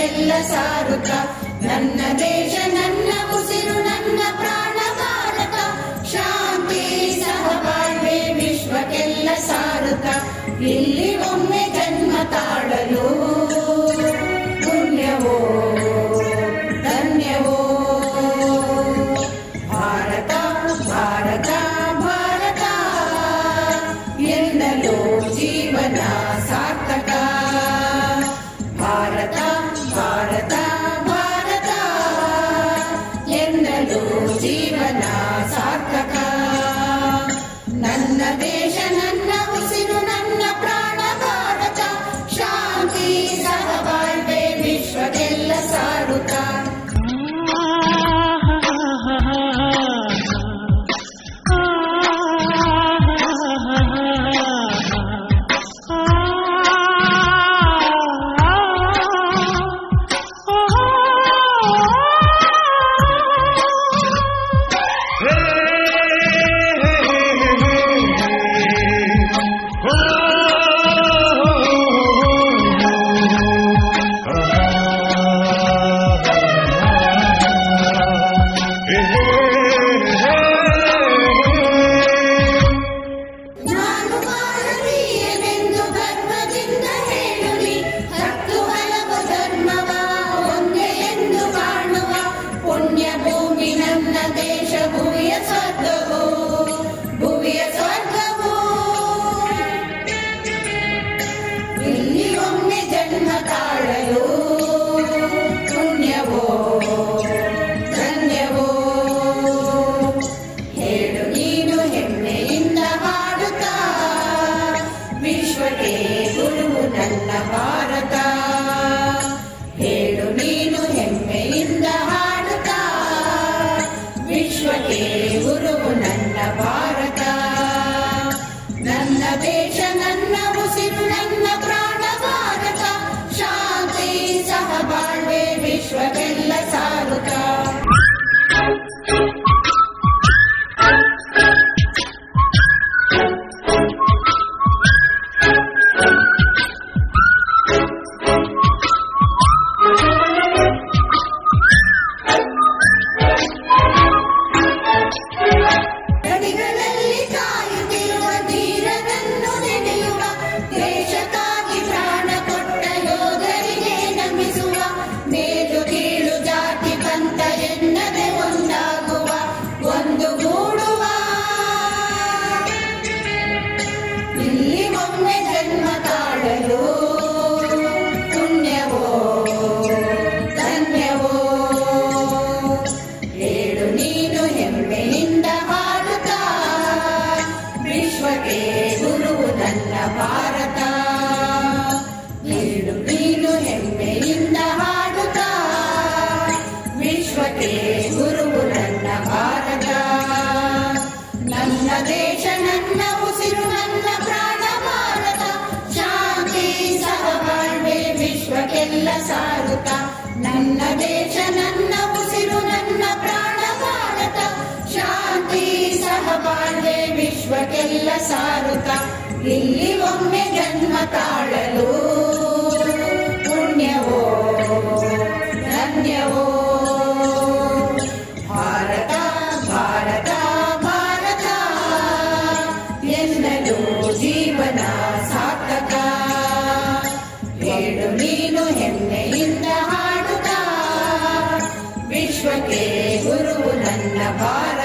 ವಿಶ್ವಕ್ಕೆಲ್ಲ ಸಾರುತ್ತ ನನ್ನ ದೇಶ ನನ್ನ ಉಸಿರು ನನ್ನ ಪ್ರಾಣ ಭಾರತ ಶಾಂತಿ ಸಹಬಾಳ್ವೆ ವಿಶ್ವಕ್ಕೆಲ್ಲ ಸಾರುತ್ತ ಇಲ್ಲಿ ಒಮ್ಮೆ ಜನ್ಮ ತಾಳಲು ಪುಣ್ಯವೋ ಧನ್ಯವೋ ಭಾರತ ಭಾರತ ಭಾರತ ಎನ್ನಲು ಜೀವನ ಸಾರ್ಥಕ ಭಾರತ ಭಾರತ ಭಾರತ ಎನ್ನಲು ಜೀವನ ಸಾರ್ಥಕ ನನ್ನ ದೇಶ ನನ್ನ ಉಸಿರು ನನ್ನ ಪ್ರಾಣ ಭಾರತ ಶಾಂತಿ ಸಹಬಾಳ್ವೆ ವಿಶ್ವಕ್ಕೆಲ್ಲ ಸಾರುತ್ತ ವಿಶ್ವಕ್ಕೆಲ್ಲ ಸಾರುತ್ತ ಗಡಿಗಳಲ್ಲಿ ಕಾಯುತ್ತಿರುವ ಧೀರನನ್ನು ನೆನೆಯುವ ದೇಶಕ್ಕಾಗಿ ಪ್ರಾಣ ಕೊಟ್ಟ ಯೋಧರಿಗೆ ನಮಿಸುವ ಮೇಲು ಕೀಳು ಜಾತಿ ಪಂಥ ಎನ್ನದೆ ಒಂದಾಗುವ ಒಂದುಗೂಡುವ ಇಲ್ಲಿ ಒಮ್ಮೆ ಜನ್ಮ ತಾಳಲು ಪುಣ್ಯವೋ ಧನ್ಯವೋ ಹೇಳು ನೀನು ಹೆಮ್ಮೆಯಿಂದ ಹಾಡುತ್ತಾ ವಿಶ್ವಕ್ಕೆ ಗುರುವು ನನ್ನ ಭಾರತ ಹೇಳು ನೀನು ಹೆಮ್ಮೆಯಿಂದ ಹಾಡುತ್ತಾ ವಿಶ್ವಕ್ಕೆ ಗುರುವು ನನ್ನ ಭಾರತ ನನ್ನ ದೇಶ ನನ್ನ ಉಸಿರು ನನ್ನ ಪ್ರಾಣ ಭಾರತ ಶಾಂತಿ ಸಹಬಾಳ್ವೆ ವಿಶ್ವಕ್ಕೆಲ್ಲ ಸಾರುತ್ತ ನನ್ನ ದೇಶ ನನ್ನ ಉಸಿರು ನನ್ನ ಪ್ರಾಣ ಭಾರತ ಶಾಂತಿ ಸಹಬಾಳ್ವೆ ವಿಶ್ವಕ್ಕೆಲ್ಲ ಸಾರುತ್ತ ಇಲ್ಲಿ ಒಮ್ಮೆ ಜನ್ಮ ತಾಳಲು ಪುಣ್ಯವೋ ಧನ್ಯವೋ ಭಾರತ ಭಾರತ ಭಾರತ ಎನ್ನಲು ಜೀವನ ಸಾರ್ಥಕ ಹೇಳು ನೀನು ಹೆಮ್ಮೆಯಿಂದ ಹಾಡುತ್ತಾ ವಿಶ್ವಕ್ಕೆ ಗುರುವು ನನ್ನ ಭಾರತ